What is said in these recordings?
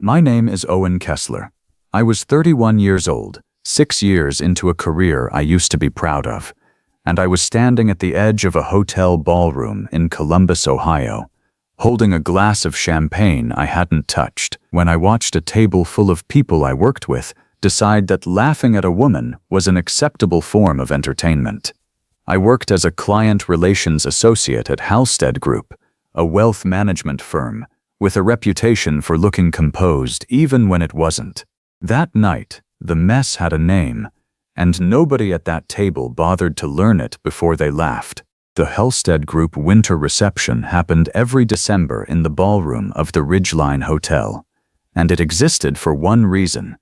My name is Owen Kessler. I was 31 years old, 6 years into a career I used to be proud of, and I was standing at the edge of a hotel ballroom in Columbus, Ohio, holding a glass of champagne I hadn't touched, when I watched a table full of people I worked with decide that laughing at a woman was an acceptable form of entertainment. I worked as a client relations associate at Halstead Group, a wealth management firm, with a reputation for looking composed even when it wasn't. That night, the mess had a name, and nobody at that table bothered to learn it before they laughed. The Halstead Group winter reception happened every December in the ballroom of the Ridgeline Hotel, and it existed for one reason: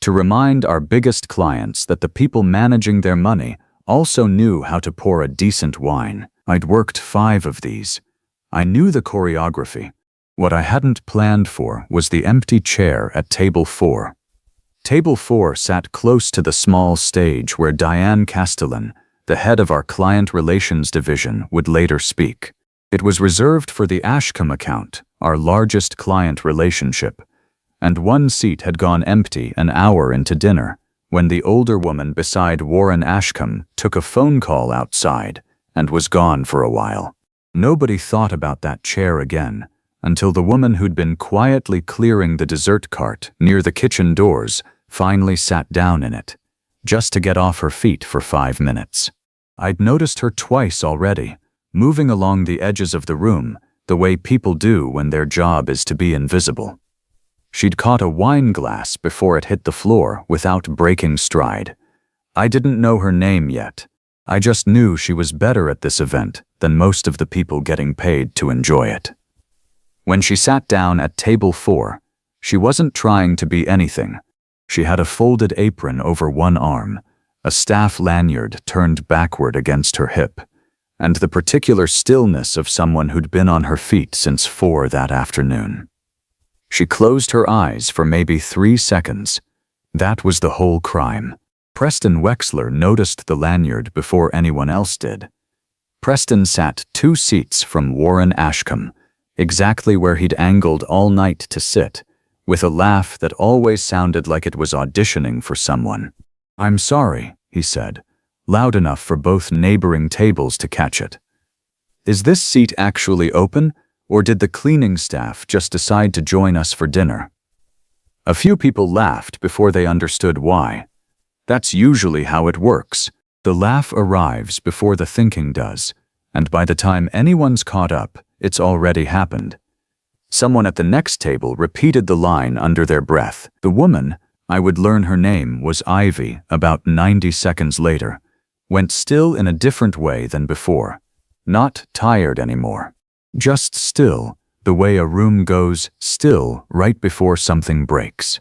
to remind our biggest clients that the people managing their money also knew how to pour a decent wine. I'd worked 5 of these. I knew the choreography. What I hadn't planned for was the empty chair at table 4. Table 4 sat close to the small stage where Diane Castellan, the head of our client relations division, would later speak. It was reserved for the Ashcombe account, our largest client relationship, and one seat had gone empty an hour into dinner when the older woman beside Warren Ashcombe took a phone call outside and was gone for a while. Nobody thought about that chair again until the woman who'd been quietly clearing the dessert cart near the kitchen doors finally sat down in it, just to get off her feet for 5 minutes. I'd noticed her twice already, moving along the edges of the room the way people do when their job is to be invisible. She'd caught a wine glass before it hit the floor without breaking stride. I didn't know her name yet. I just knew she was better at this event than most of the people getting paid to enjoy it. When she sat down at table 4, she wasn't trying to be anything. She had a folded apron over one arm, a staff lanyard turned backward against her hip, and the particular stillness of someone who'd been on her feet since 4 that afternoon. She closed her eyes for maybe 3 seconds. That was the whole crime. Preston Wexler noticed the lanyard before anyone else did. Preston sat 2 seats from Warren Ashcombe, exactly where he'd angled all night to sit, with a laugh that always sounded like it was auditioning for someone. "I'm sorry," he said, loud enough for both neighboring tables to catch it. "Is this seat actually open, or did the cleaning staff just decide to join us for dinner?" A few people laughed before they understood why. That's usually how it works. The laugh arrives before the thinking does, and by the time anyone's caught up, it's already happened. Someone at the next table repeated the line under their breath. The woman, I would learn her name was Ivy about 90 seconds later, went still in a different way than before. Not tired anymore. Just still, the way a room goes still right before something breaks.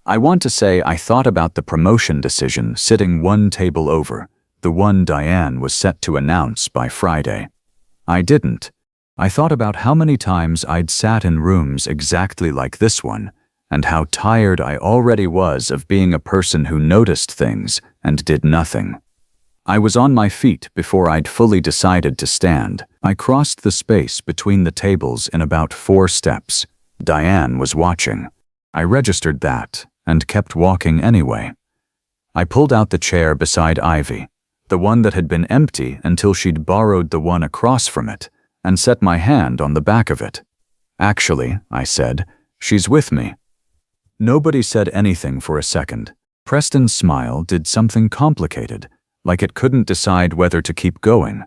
I want to say I thought about the promotion decision sitting one table over, the one Diane was set to announce by Friday. I didn't. I thought about how many times I'd sat in rooms exactly like this one, and how tired I already was of being a person who noticed things and did nothing. I was on my feet before I'd fully decided to stand. I crossed the space between the tables in about 4 steps. Diane was watching. I registered that and kept walking anyway. I pulled out the chair beside Ivy, the one that had been empty until she'd borrowed the one across from it, and set my hand on the back of it. "Actually," I said, "she's with me." Nobody said anything for a second. Preston's smile did something complicated, like it couldn't decide whether to keep going.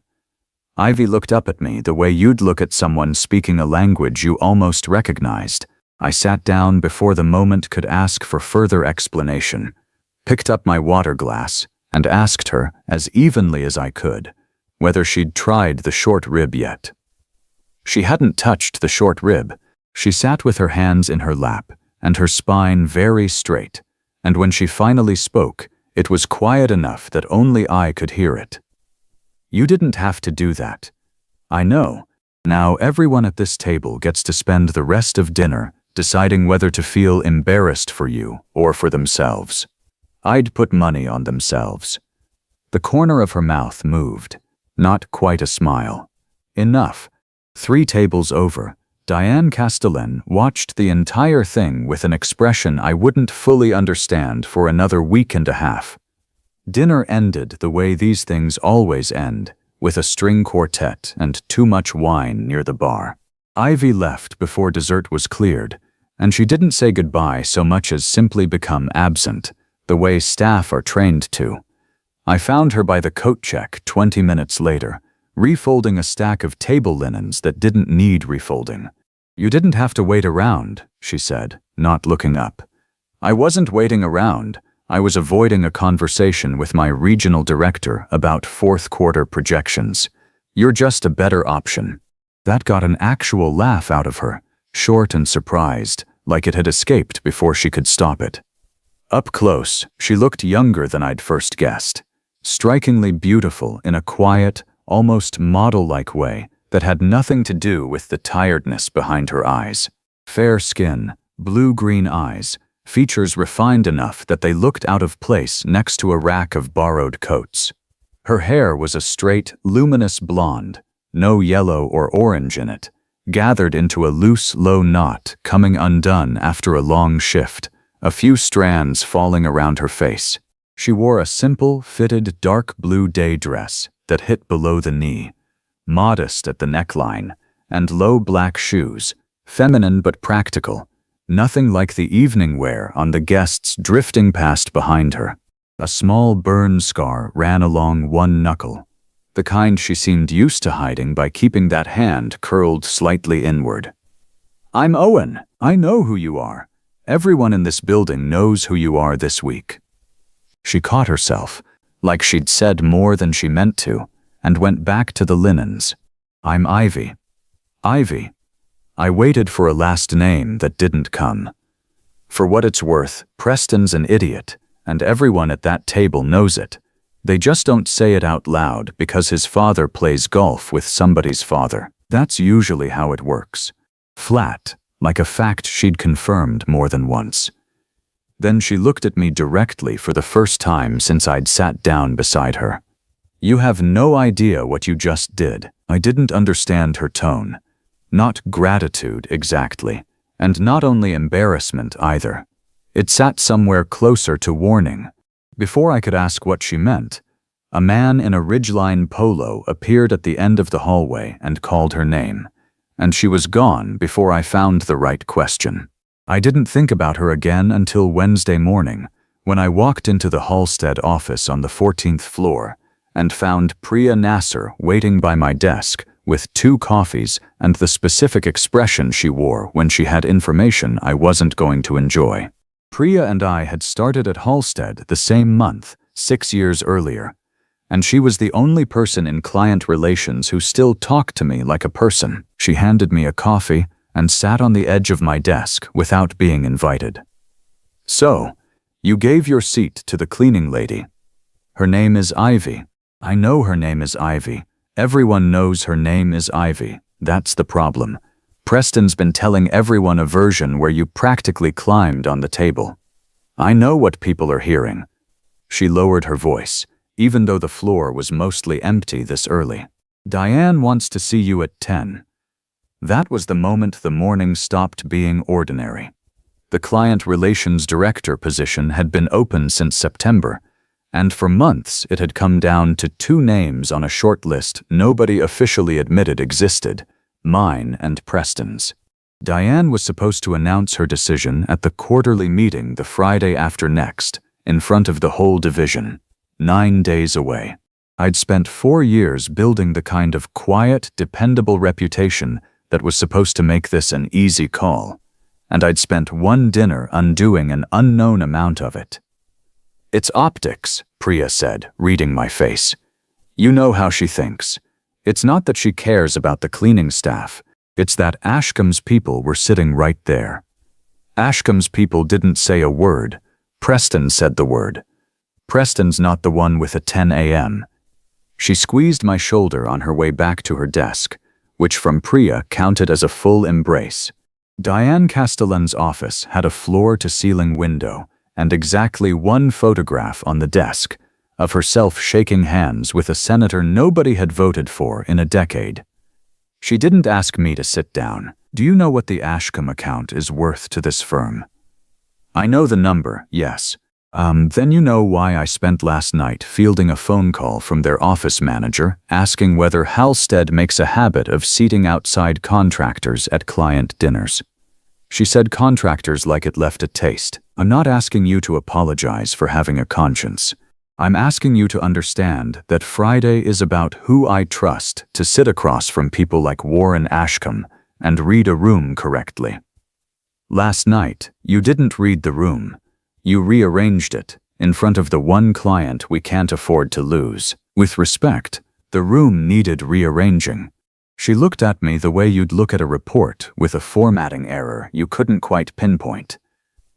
Ivy looked up at me the way you'd look at someone speaking a language you almost recognized. I sat down before the moment could ask for further explanation, picked up my water glass, and asked her, as evenly as I could, whether she'd tried the short rib yet. She hadn't touched the short rib. She sat with her hands in her lap and her spine very straight, and when she finally spoke, it was quiet enough that only I could hear it. "You didn't have to do that. I know. Now everyone at this table gets to spend the rest of dinner deciding whether to feel embarrassed for you or for themselves." I'd put money on themselves. The corner of her mouth moved, not quite a smile. Enough. 3 tables over, Diane Castellan watched the entire thing with an expression I wouldn't fully understand for another week and a half. Dinner ended the way these things always end, with a string quartet and too much wine near the bar. Ivy left before dessert was cleared, and she didn't say goodbye so much as simply become absent, the way staff are trained to. I found her by the coat check 20 minutes later, refolding a stack of table linens that didn't need refolding. "You didn't have to wait around," she said, not looking up. I wasn't waiting around. I was avoiding a conversation with my regional director about fourth-quarter projections. "You're just a better option." That got an actual laugh out of her, short and surprised, like it had escaped before she could stop it. Up close, she looked younger than I'd first guessed, strikingly beautiful in a quiet, almost model-like way that had nothing to do with the tiredness behind her eyes. Fair skin, blue-green eyes, features refined enough that they looked out of place next to a rack of borrowed coats. Her hair was a straight, luminous blonde, no yellow or orange in it, gathered into a loose, low knot coming undone after a long shift, a few strands falling around her face. She wore a simple, fitted dark blue day dress that hit below the knee, modest at the neckline, and low black shoes, feminine but practical, nothing like the evening wear on the guests drifting past behind her. A small burn scar ran along one knuckle, the kind she seemed used to hiding by keeping that hand curled slightly inward. "I'm Owen. I know who you are. Everyone in this building knows who you are this week." She caught herself, like she'd said more than she meant to, and went back to the linens. "I'm Ivy." Ivy. I waited for a last name that didn't come. For what it's worth, Preston's an idiot, and everyone at that table knows it. They just don't say it out loud because his father plays golf with somebody's father. That's usually how it works. Flat, like a fact she'd confirmed more than once. Then she looked at me directly for the first time since I'd sat down beside her. "You have no idea what you just did." I didn't understand her tone. Not gratitude exactly, and not only embarrassment either. It sat somewhere closer to warning. Before I could ask what she meant, a man in a ridgeline polo appeared at the end of the hallway and called her name, and she was gone before I found the right question. I didn't think about her again until Wednesday morning, when I walked into the Halstead office on the 14th floor and found Priya Nasser waiting by my desk with 2 coffees and the specific expression she wore when she had information I wasn't going to enjoy. Priya and I had started at Halstead the same month, 6 years earlier, and she was the only person in client relations who still talked to me like a person. She handed me a coffee and sat on the edge of my desk without being invited. "So, you gave your seat to the cleaning lady. Her name is Ivy." "I know her name is Ivy. Everyone knows her name is Ivy. That's the problem. Preston's been telling everyone a version where you practically climbed on the table. I know what people are hearing." She lowered her voice, even though the floor was mostly empty this early. "Diane wants to see you at 10. That was the moment the morning stopped being ordinary. The client relations director position had been open since September, and for months it had come down to 2 names on a short list nobody officially admitted existed, mine and Preston's. Diane was supposed to announce her decision at the quarterly meeting the Friday after next, in front of the whole division, 9 days away. I'd spent 4 years building the kind of quiet, dependable reputation that was supposed to make this an easy call, and I'd spent 1 dinner undoing an unknown amount of it. "It's optics," Priya said, reading my face. "You know how she thinks. It's not that she cares about the cleaning staff. It's that Ashcom's people were sitting right there." Ashcom's people didn't say a word. Preston said the word. Preston's not the one with a 10 a.m. She squeezed my shoulder on her way back to her desk, which from Priya counted as a full embrace. Diane Castellan's office had a floor-to-ceiling window and exactly 1 photograph on the desk of herself shaking hands with a senator nobody had voted for in a decade. She didn't ask me to sit down. Do you know what the Ashcombe account is worth to this firm? I know the number, yes. Then you know why I spent last night fielding a phone call from their office manager asking whether Halstead makes a habit of seating outside contractors at client dinners. She said contractors like it left a taste. I'm not asking you to apologize for having a conscience. I'm asking you to understand that Friday is about who I trust to sit across from people like Warren Ashcombe and read a room correctly. Last night, you didn't read the room. You rearranged it in front of the one client we can't afford to lose. With respect, the room needed rearranging. She looked at me the way you'd look at a report with a formatting error you couldn't quite pinpoint.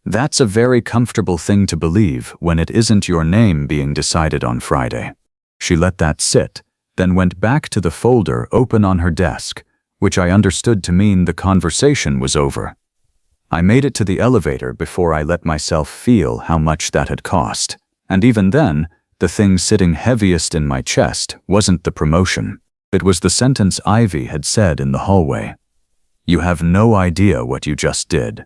That's a very comfortable thing to believe when it isn't your name being decided on Friday. She let that sit, then went back to the folder open on her desk, which I understood to mean the conversation was over. I made it to the elevator before I let myself feel how much that had cost, and even then, the thing sitting heaviest in my chest wasn't the promotion. It was the sentence Ivy had said in the hallway. You have no idea what you just did.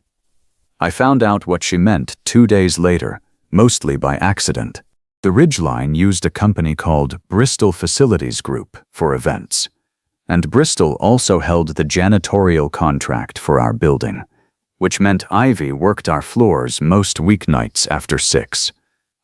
I found out what she meant 2 days later, mostly by accident. The Ridgeline used a company called Bristol Facilities Group for events, and Bristol also held the janitorial contract for our building, which meant Ivy worked our floors most weeknights after 6.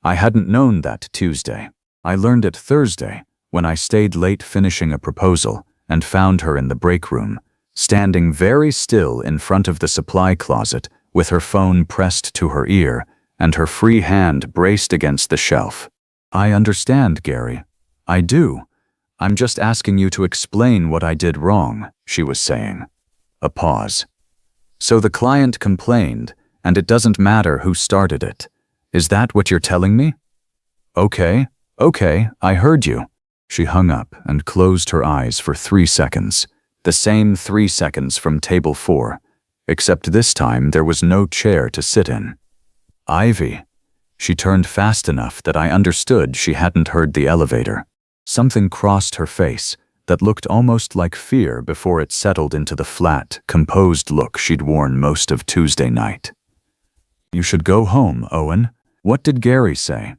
I hadn't known that Tuesday. I learned it Thursday when I stayed late finishing a proposal and found her in the break room, standing very still in front of the supply closet with her phone pressed to her ear and her free hand braced against the shelf. I understand, Gary. I do. I'm just asking you to explain what I did wrong, she was saying. A pause. So the client complained, and it doesn't matter who started it. Is that what you're telling me? Okay, I heard you. She hung up and closed her eyes for 3 seconds, the same 3 seconds from table 4, except this time there was no chair to sit in. Ivy. She turned fast enough that I understood she hadn't heard the elevator. Something crossed her face that looked almost like fear before it settled into the flat, composed look she'd worn most of Tuesday night. You should go home, Owen. What did Gary say?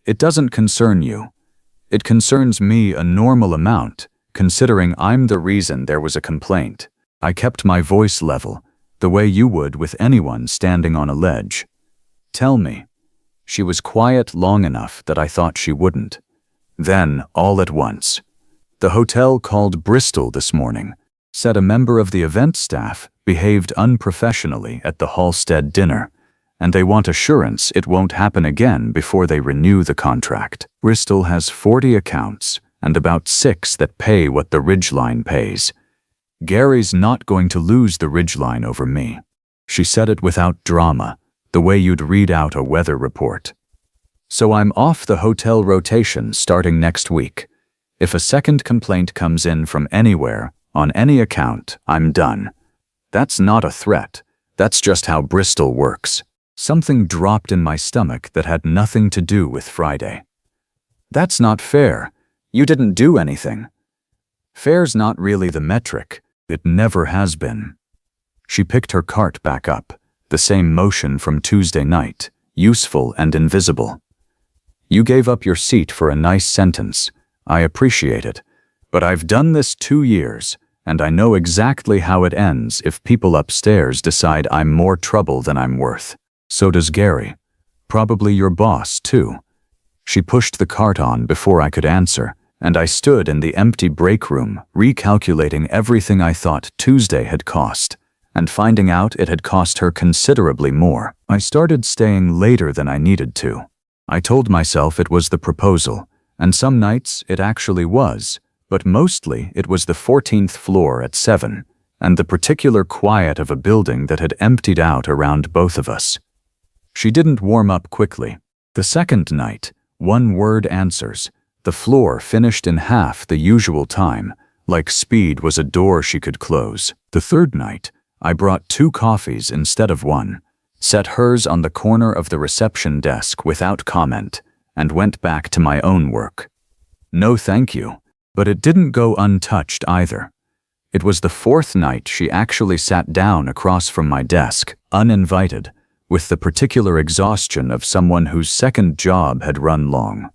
It doesn't concern you. It concerns me a normal amount, considering I'm the reason there was a complaint. I kept my voice level, the way you would with anyone standing on a ledge. Tell me. She was quiet long enough that I thought she wouldn't. Then, all at once, the hotel called Bristol this morning, said a member of the event staff behaved unprofessionally at the Halstead dinner, and they want assurance it won't happen again before they renew the contract. Bristol has 40 accounts and about 6 that pay what the Ridgeline pays. Gary's not going to lose the Ridgeline over me. She said it without drama, the way you'd read out a weather report. So I'm off the hotel rotation starting next week. If a second complaint comes in from anywhere, on any account, I'm done. That's not a threat. That's just how Bristol works. Something dropped in my stomach that had nothing to do with Friday. That's not fair. You didn't do anything. Fair's not really the metric. It never has been. She picked her cart back up, the same motion from Tuesday night, useful and invisible. You gave up your seat for a nice sentence. I appreciate it, but I've done this 2 years, and I know exactly how it ends if people upstairs decide I'm more trouble than I'm worth. So does Gary. Probably your boss, too. She pushed the cart on before I could answer, and I stood in the empty break room, recalculating everything I thought Tuesday had cost, and finding out it had cost her considerably more. I started staying later than I needed to. I told myself it was the proposal, and some nights it actually was, but mostly it was the 14th floor at 7, and the particular quiet of a building that had emptied out around both of us. She didn't warm up quickly. The second night, 1-word answers. The floor finished in half the usual time, like speed was a door she could close. The third night, I brought 2 coffees instead of 1, set hers on the corner of the reception desk without comment, and went back to my own work. No thank you, but it didn't go untouched either. It was the fourth night she actually sat down across from my desk, uninvited, with the particular exhaustion of someone whose second job had run long.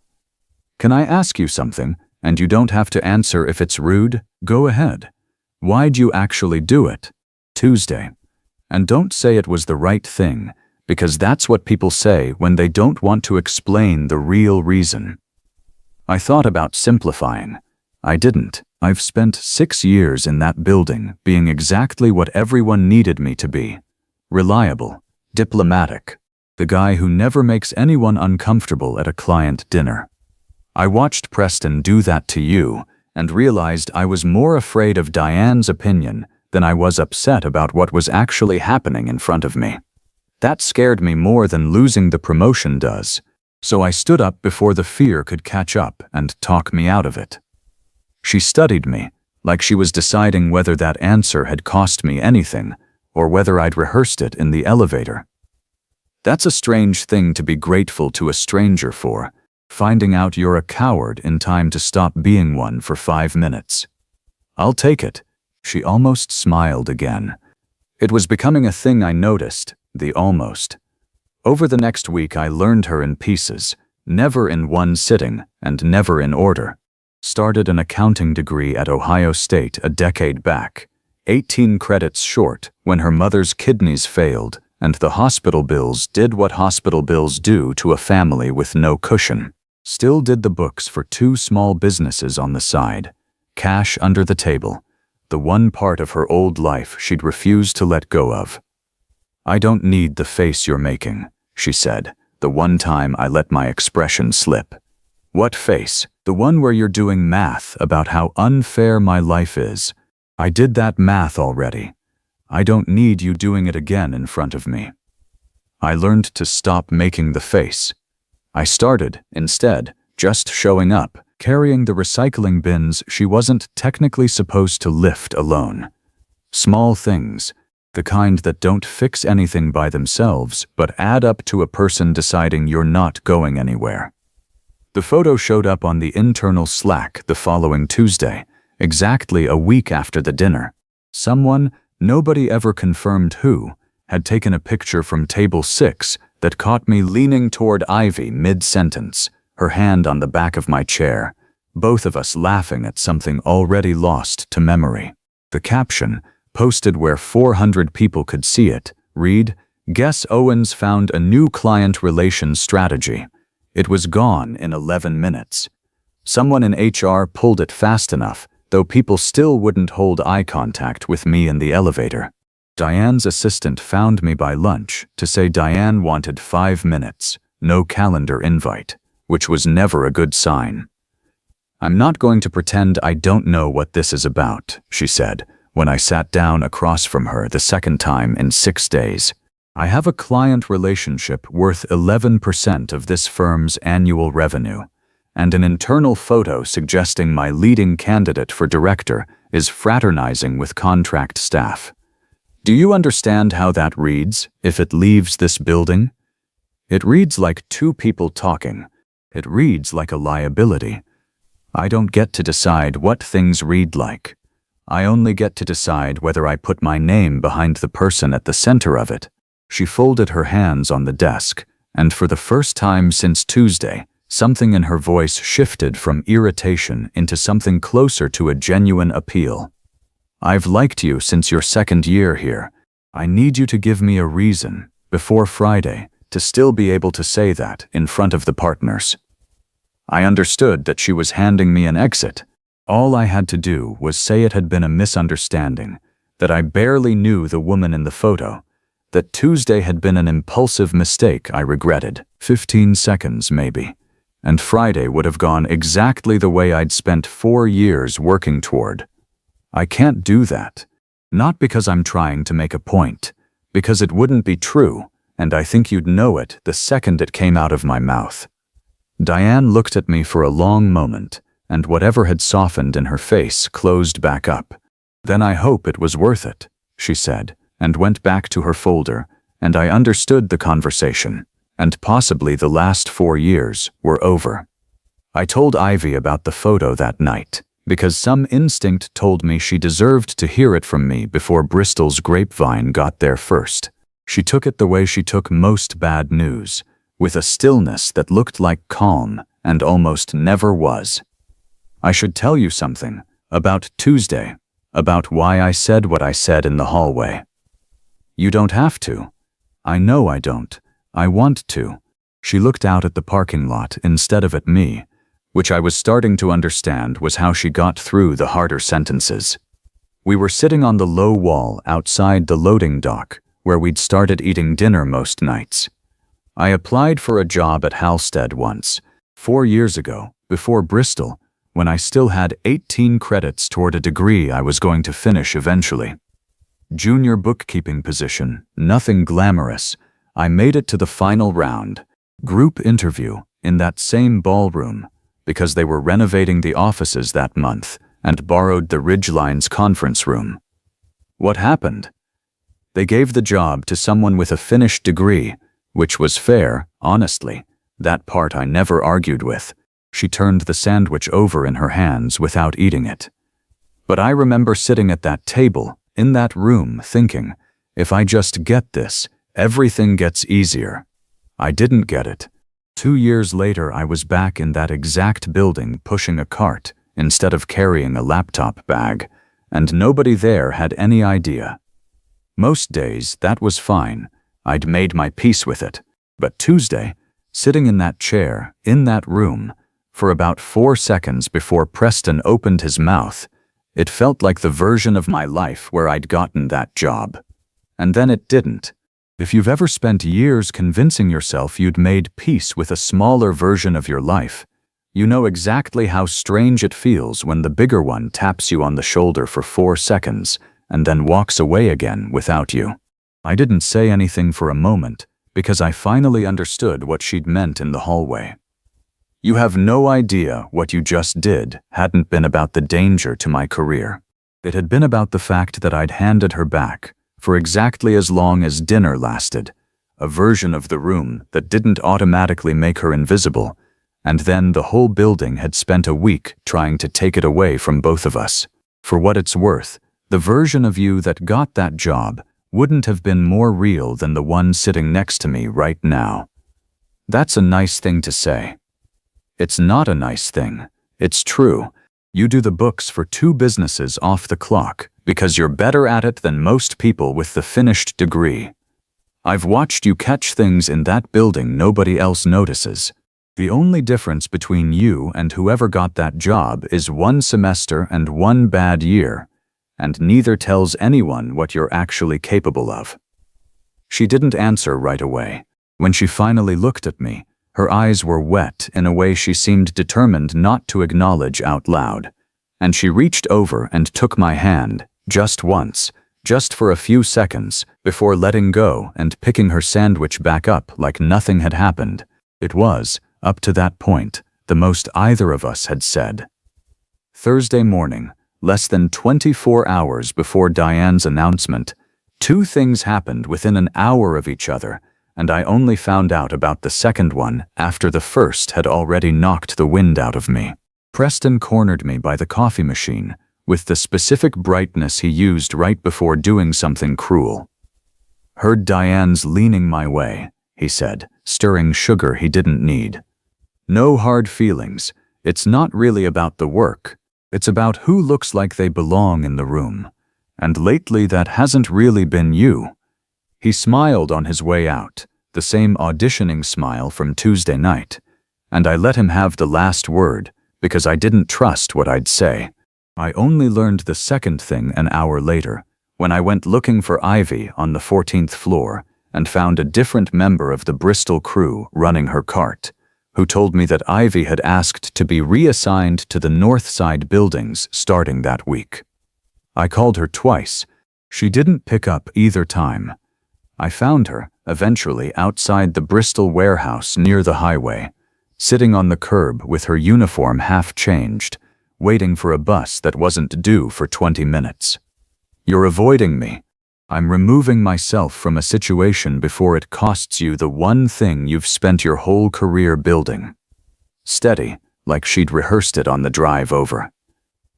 "Can I ask you something? And you don't have to answer if it's rude. Go ahead. Why'd you actually do it?" Tuesday. "And don't say it was the right thing, because that's what people say when they don't want to explain the real reason." I thought about simplifying. I didn't. I've spent 6 years in that building being exactly what everyone needed me to be. Reliable, diplomatic, the guy who never makes anyone uncomfortable at a client dinner. I watched Preston do that to you and realized I was more afraid of Diane's opinion than I was upset about what was actually happening in front of me. That scared me more than losing the promotion does, so I stood up before the fear could catch up and talk me out of it. She studied me, like she was deciding whether that answer had cost me anything, or whether I'd rehearsed it in the elevator. That's a strange thing to be grateful to a stranger for, finding out you're a coward in time to stop being one for 5 minutes. "I'll take it." She almost smiled again. It was becoming a thing I noticed, the almost. Over the next week I learned her in pieces, never in one sitting and never in order. Started an accounting degree at Ohio State a decade back, 18 credits short when her mother's kidneys failed and the hospital bills did what hospital bills do to a family with no cushion. Still did the books for 2 small businesses on the side. Cash under the table, the one part of her old life she'd refused to let go of. "I don't need the face you're making," she said, the one time I let my expression slip. "What face? The one where you're doing math about how unfair my life is. I did that math already. I don't need you doing it again in front of me." I learned to stop making the face. I started, instead, just showing up, carrying the recycling bins she wasn't technically supposed to lift alone. Small things, the kind that don't fix anything by themselves but add up to a person deciding you're not going anywhere. The photo showed up on the internal Slack the following Tuesday, exactly a week after the dinner. Someone, nobody ever confirmed who, had taken a picture from table 6 that caught me leaning toward Ivy mid-sentence, her hand on the back of my chair, both of us laughing at something already lost to memory. The caption, posted where 400 people could see it, read, "Guess Owens found a new client relations strategy." It was gone in 11 minutes. Someone in HR pulled it fast enough, though people still wouldn't hold eye contact with me in the elevator. Diane's assistant found me by lunch to say Diane wanted 5 minutes, no calendar invite, which was never a good sign. "I'm not going to pretend I don't know what this is about," she said, when I sat down across from her the second time in 6 days. "I have a client relationship worth 11% of this firm's annual revenue, and an internal photo suggesting my leading candidate for director is fraternizing with contract staff. Do you understand how that reads if it leaves this building? It reads like 2 people talking. It reads like a liability. I don't get to decide what things read like. I only get to decide whether I put my name behind the person at the center of it." She folded her hands on the desk, and for the first time since Tuesday, something in her voice shifted from irritation into something closer to a genuine appeal. "I've liked you since your 2nd year here. I need you to give me a reason, before Friday, to still be able to say that in front of the partners." I understood that she was handing me an exit. All I had to do was say it had been a misunderstanding, that I barely knew the woman in the photo, that Tuesday had been an impulsive mistake I regretted, 15 seconds maybe, and Friday would have gone exactly the way I'd spent 4 years working toward. I can't do that, not because I'm trying to make a point, because it wouldn't be true, and I think you'd know it the second it came out of my mouth. Diane looked at me for a long moment, and whatever had softened in her face closed back up. "Then I hope it was worth it," she said, and went back to her folder, and I understood the conversation, and possibly the last 4 years were over. I told Ivy about the photo that night, because some instinct told me she deserved to hear it from me before Bristol's grapevine got there first. She took it the way she took most bad news, with a stillness that looked like calm and almost never was. I should tell you something about Tuesday, about why I said what I said in the hallway. You don't have to. I know I don't. I want to. She looked out at the parking lot instead of at me, which I was starting to understand was how she got through the harder sentences. We were sitting on the low wall outside the loading dock, where we'd started eating dinner most nights. I applied for a job at Halstead once, 4 years ago, before Bristol, when I still had 18 credits toward a degree I was going to finish eventually. Junior bookkeeping position, nothing glamorous. I made it to the final round, group interview, in that same ballroom, because they were renovating the offices that month and borrowed the Ridgeline's conference room. What happened? They gave the job to someone with a finished degree, which was fair, honestly. That part I never argued with. She turned the sandwich over in her hands without eating it. But I remember sitting at that table, in that room, thinking, if I just get this, everything gets easier. I didn't get it. 2 years later, I was back in that exact building pushing a cart instead of carrying a laptop bag, and nobody there had any idea. Most days, that was fine. I'd made my peace with it. But Tuesday, sitting in that chair, in that room, for about 4 seconds before Preston opened his mouth, it felt like the version of my life where I'd gotten that job. And then it didn't. If you've ever spent years convincing yourself you'd made peace with a smaller version of your life, you know exactly how strange it feels when the bigger one taps you on the shoulder for 4 seconds and then walks away again without you. I didn't say anything for a moment because I finally understood what she'd meant in the hallway. You have no idea what you just did hadn't been about the danger to my career. It had been about the fact that I'd handed her back, for exactly as long as dinner lasted, a version of the room that didn't automatically make her invisible, and then the whole building had spent a week trying to take it away from both of us. For what it's worth, the version of you that got that job wouldn't have been more real than the one sitting next to me right now. That's a nice thing to say. It's not a nice thing. It's true. You do the books for 2 businesses off the clock because you're better at it than most people with the finished degree. I've watched you catch things in that building nobody else notices. The only difference between you and whoever got that job is 1 semester and 1 bad year, and neither tells anyone what you're actually capable of. She didn't answer right away. When she finally looked at me, her eyes were wet in a way she seemed determined not to acknowledge out loud, and she reached over and took my hand, just once, just for a few seconds, before letting go and picking her sandwich back up like nothing had happened. It was, up to that point, the most either of us had said. Thursday morning, less than 24 hours before Diane's announcement, 2 things happened within an hour of each other, and I only found out about the second one after the first had already knocked the wind out of me. Preston cornered me by the coffee machine, with the specific brightness he used right before doing something cruel. Heard Diane's leaning my way, he said, stirring sugar he didn't need. No hard feelings. It's not really about the work. It's about who looks like they belong in the room. And lately that hasn't really been you. He smiled on his way out, the same auditioning smile from Tuesday night, and I let him have the last word because I didn't trust what I'd say. I only learned the second thing an hour later, when I went looking for Ivy on the 14th floor and found a different member of the Bristol crew running her cart, who told me that Ivy had asked to be reassigned to the north side buildings starting that week. I called her twice. She didn't pick up either time. I found her, eventually, outside the Bristol warehouse near the highway, sitting on the curb with her uniform half changed, waiting for a bus that wasn't due for 20 minutes. You're avoiding me. I'm removing myself from a situation before it costs you the one thing you've spent your whole career building. Steady, like she'd rehearsed it on the drive over.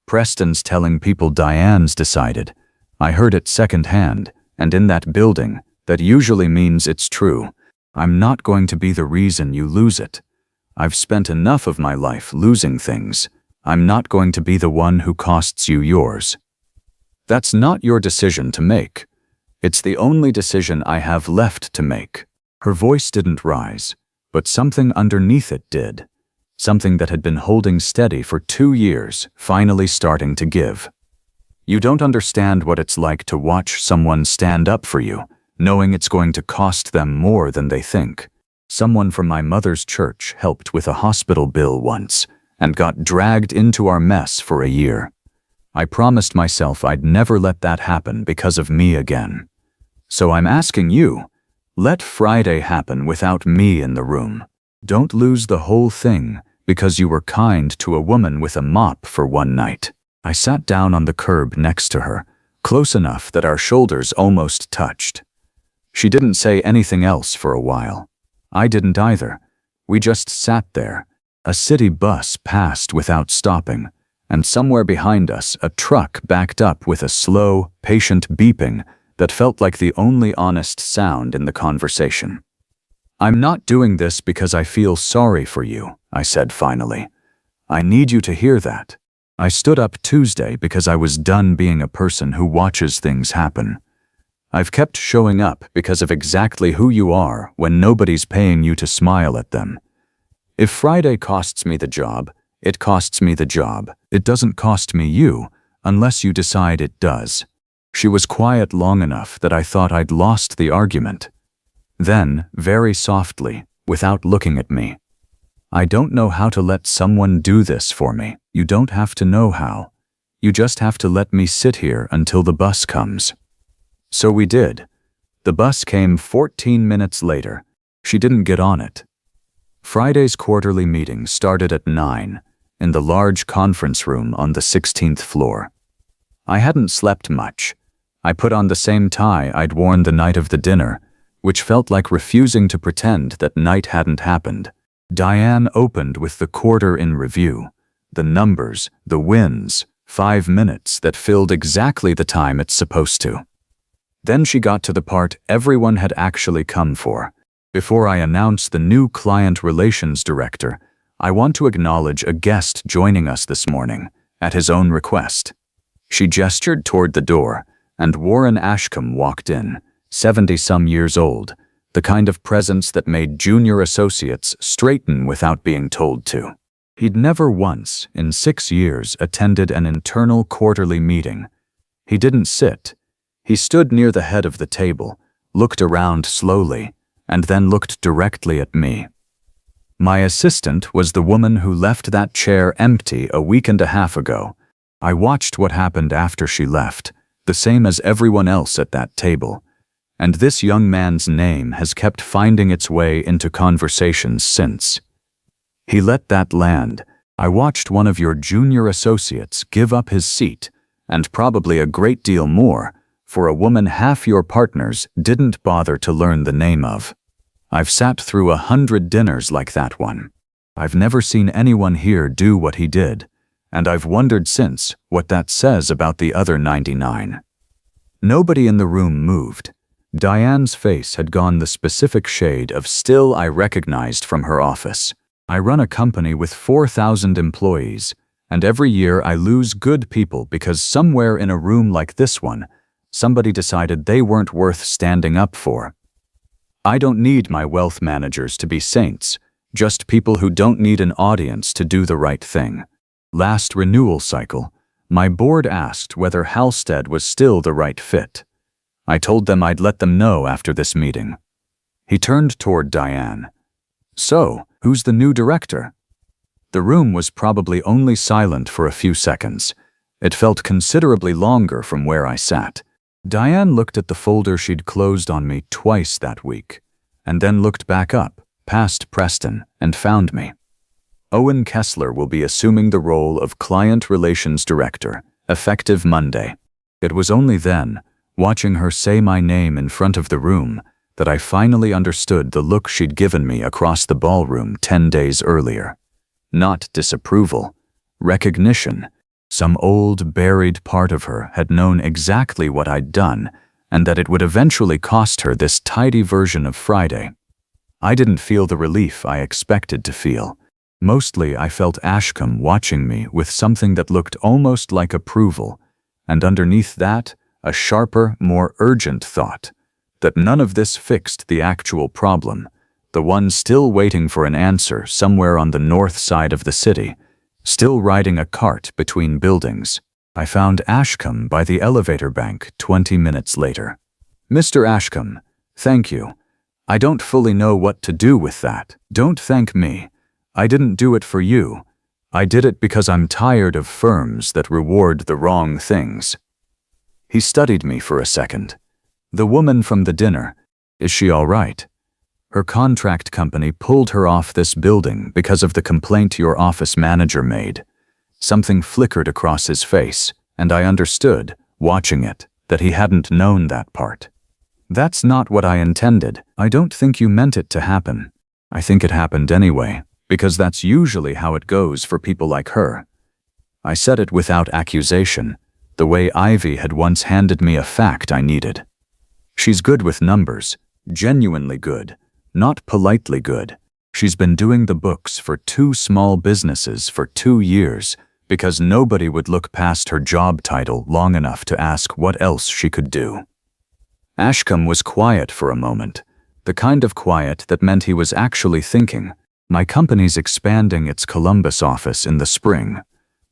Preston's telling people Diane's decided. I heard it secondhand, and in that building, that usually means it's true. I'm not going to be the reason you lose it. I've spent enough of my life losing things. I'm not going to be the one who costs you yours. That's not your decision to make. It's the only decision I have left to make. Her voice didn't rise, but something underneath it did. Something that had been holding steady for 2 years, finally starting to give. You don't understand what it's like to watch someone stand up for you, knowing it's going to cost them more than they think. Someone from my mother's church helped with a hospital bill once, and got dragged into our mess for a year. I promised myself I'd never let that happen because of me again. So I'm asking you, let Friday happen without me in the room. Don't lose the whole thing because you were kind to a woman with a mop for one night. I sat down on the curb next to her, close enough that our shoulders almost touched. She didn't say anything else for a while. I didn't either. We just sat there. A city bus passed without stopping, and somewhere behind us a truck backed up with a slow, patient beeping that felt like the only honest sound in the conversation. I'm not doing this because I feel sorry for you, I said finally. I need you to hear that. I stood up Tuesday because I was done being a person who watches things happen. I've kept showing up because of exactly who you are when nobody's paying you to smile at them. If Friday costs me the job, it costs me the job. It doesn't cost me you, unless you decide it does. She was quiet long enough that I thought I'd lost the argument. Then, very softly, without looking at me, I don't know how to let someone do this for me. You don't have to know how. You just have to let me sit here until the bus comes. So we did. The bus came 14 minutes later. She didn't get on it. Friday's quarterly meeting started at 9, in the large conference room on the 16th floor. I hadn't slept much. I put on the same tie I'd worn the night of the dinner, which felt like refusing to pretend that night hadn't happened. Diane opened with the quarter in review, the numbers, the wins, 5 minutes that filled exactly the time it's supposed to. Then she got to the part everyone had actually come for. Before I announce the new client relations director, I want to acknowledge a guest joining us this morning, at his own request. She gestured toward the door, and Warren Ashcombe walked in, 70-some years old, the kind of presence that made junior associates straighten without being told to. He'd never once, in 6 years, attended an internal quarterly meeting. He didn't sit. He stood near the head of the table, looked around slowly, and then looked directly at me. My assistant was the woman who left that chair empty a week and a half ago. I watched what happened after she left, the same as everyone else at that table. And this young man's name has kept finding its way into conversations since. He let that land. I watched one of your junior associates give up his seat, and probably a great deal more, for a woman half your partners didn't bother to learn the name of. I've sat through 100 dinners like that one. I've never seen anyone here do what he did, and I've wondered since what that says about the other 99. Nobody in the room moved. Diane's face had gone the specific shade of still I recognized from her office. I run a company with 4,000 employees, and every year I lose good people because somewhere in a room like this one, somebody decided they weren't worth standing up for. I don't need my wealth managers to be saints, just people who don't need an audience to do the right thing. Last renewal cycle, my board asked whether Halstead was still the right fit. I told them I'd let them know after this meeting. He turned toward Diane. So, who's the new director? The room was probably only silent for a few seconds. It felt considerably longer from where I sat. Diane looked at the folder she'd closed on me twice that week, and then looked back up, past Preston, and found me. Owen Kessler will be assuming the role of Client Relations Director, effective Monday. It was only then, watching her say my name in front of the room, that I finally understood the look she'd given me across the ballroom 10 days earlier. Not disapproval, recognition, Some old, buried part of her had known exactly what I'd done, and that it would eventually cost her this tidy version of Friday. I didn't feel the relief I expected to feel. Mostly, I felt Ashcombe watching me with something that looked almost like approval, and underneath that, a sharper, more urgent thought, that none of this fixed the actual problem, the one still waiting for an answer somewhere on the north side of the city, still riding a cart between buildings. I found Ashcombe by the elevator bank 20 minutes later. "Mr. Ashcombe, thank you. I don't fully know what to do with that." "Don't thank me. I didn't do it for you. I did it because I'm tired of firms that reward the wrong things." He studied me for a second. "The woman from the dinner, is she all right? Her contract company pulled her off this building because of the complaint your office manager made." Something flickered across his face, and I understood, watching it, that he hadn't known that part. "That's not what I intended. I don't think you meant it to happen. I think it happened anyway, because that's usually how it goes for people like her." I said it without accusation, the way Ivy had once handed me a fact I needed. "She's good with numbers, genuinely good, not politely good. She's been doing the books for 2 small businesses for 2 years because nobody would look past her job title long enough to ask what else she could do." Ashcombe was quiet for a moment, the kind of quiet that meant he was actually thinking. "My company's expanding its Columbus office in the spring.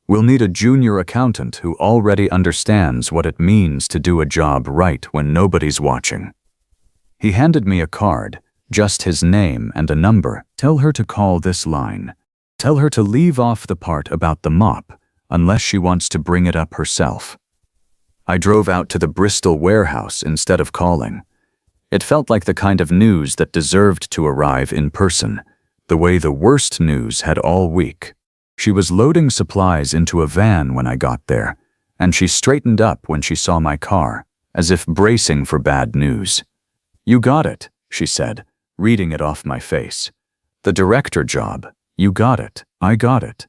We'll need a junior accountant who already understands what it means to do a job right when nobody's watching." He handed me a card, just his name and a number. "Tell her to call this line. Tell her to leave off the part about the mop, unless she wants to bring it up herself." I drove out to the Bristol warehouse instead of calling. It felt like the kind of news that deserved to arrive in person, the way the worst news had all week. She was loading supplies into a van when I got there, and she straightened up when she saw my car, as if bracing for bad news. "You got it," she said, reading it off my face. "The director job. You got it. I got it."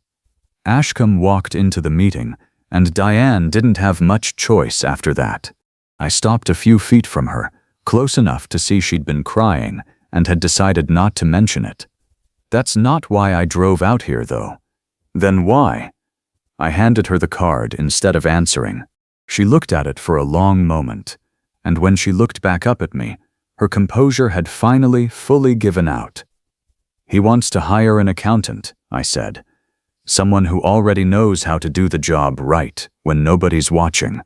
Ashcombe walked into the meeting, and Diane didn't have much choice after that. I stopped a few feet from her, close enough to see she'd been crying and had decided not to mention it. "That's not why I drove out here, though." "Then why?" I handed her the card instead of answering. She looked at it for a long moment, and when she looked back up at me, her composure had finally fully given out. "He wants to hire an accountant," I said. "Someone who already knows how to do the job right when nobody's watching.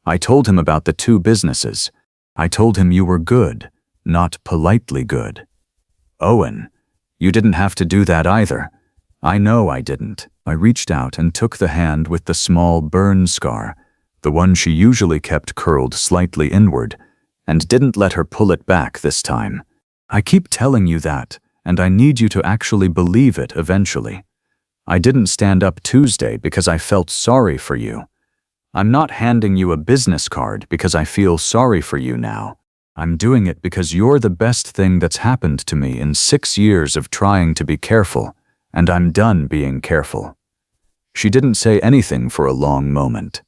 I told him about the 2 businesses. I told him you were good, not politely good." "Owen, you didn't have to do that either." "I know I didn't." I reached out and took the hand with the small burn scar, the one she usually kept curled slightly inward, and didn't let her pull it back this time. "I keep telling you that, and I need you to actually believe it eventually. I didn't stand up Tuesday because I felt sorry for you. I'm not handing you a business card because I feel sorry for you now. I'm doing it because you're the best thing that's happened to me in 6 years of trying to be careful, and I'm done being careful." She didn't say anything for a long moment.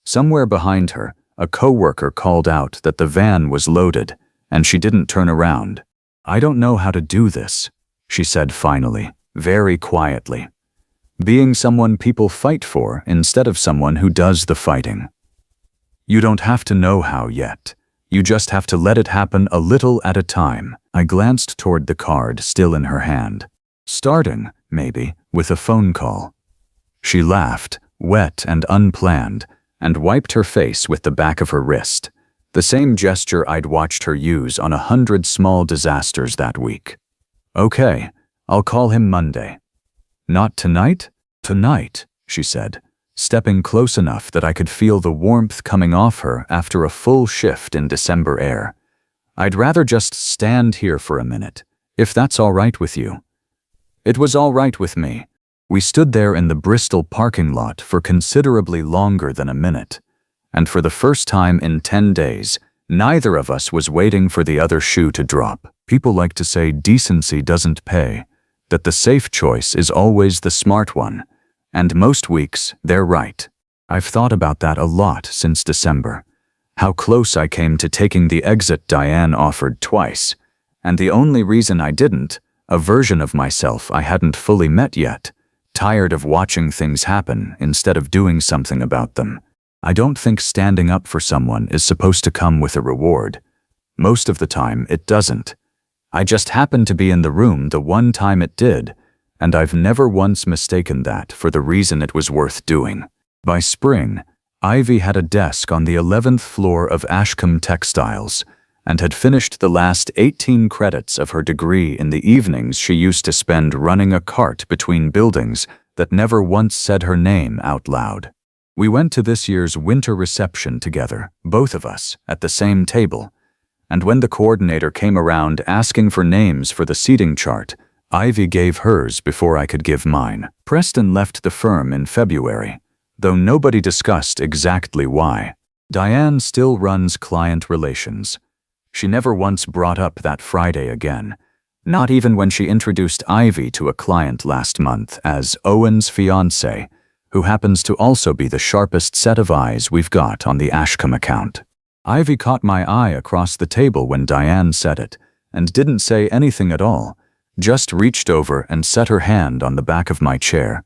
Somewhere behind her, a coworker called out that the van was loaded, and she didn't turn around. "I don't know how to do this," she said finally, very quietly. "Being someone people fight for instead of someone who does the fighting. You don't have to know how yet. You just have to let it happen a little at a time." I glanced toward the card still in her hand. "Starting, maybe, with a phone call." She laughed, wet and unplanned, and wiped her face with the back of her wrist, the same gesture I'd watched her use on 100 small disasters that week. "Okay, I'll call him Monday." "Not tonight?" "Tonight," she said, stepping close enough that I could feel the warmth coming off her after a full shift in December air. "I'd rather just stand here for a minute, if that's all right with you." It was all right with me. We stood there in the Bristol parking lot for considerably longer than a minute, and for the first time in 10 days, neither of us was waiting for the other shoe to drop. People like to say decency doesn't pay, that the safe choice is always the smart one, and most weeks they're right. I've thought about that a lot since December. How close I came to taking the exit Diane offered twice. And the only reason I didn't, a version of myself I hadn't fully met yet, tired of watching things happen instead of doing something about them. I don't think standing up for someone is supposed to come with a reward. Most of the time, it doesn't. I just happened to be in the room the one time it did, and I've never once mistaken that for the reason it was worth doing. By spring, Ivy had a desk on the 11th floor of Ashcombe Textiles and had finished the last 18 credits of her degree in the evenings she used to spend running a cart between buildings that never once said her name out loud. We went to this year's winter reception together, both of us, at the same table. And when the coordinator came around asking for names for the seating chart, Ivy gave hers before I could give mine. Preston left the firm in February, though nobody discussed exactly why. Diane still runs client relations. She never once brought up that Friday again, not even when she introduced Ivy to a client last month as Owen's fiancé, who happens to also be the sharpest set of eyes we've got on the Ashcombe account. Ivy caught my eye across the table when Diane said it, and didn't say anything at all, just reached over and set her hand on the back of my chair,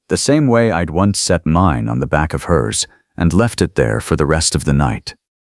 the same way I'd once set mine on the back of hers, and left it there for the rest of the night.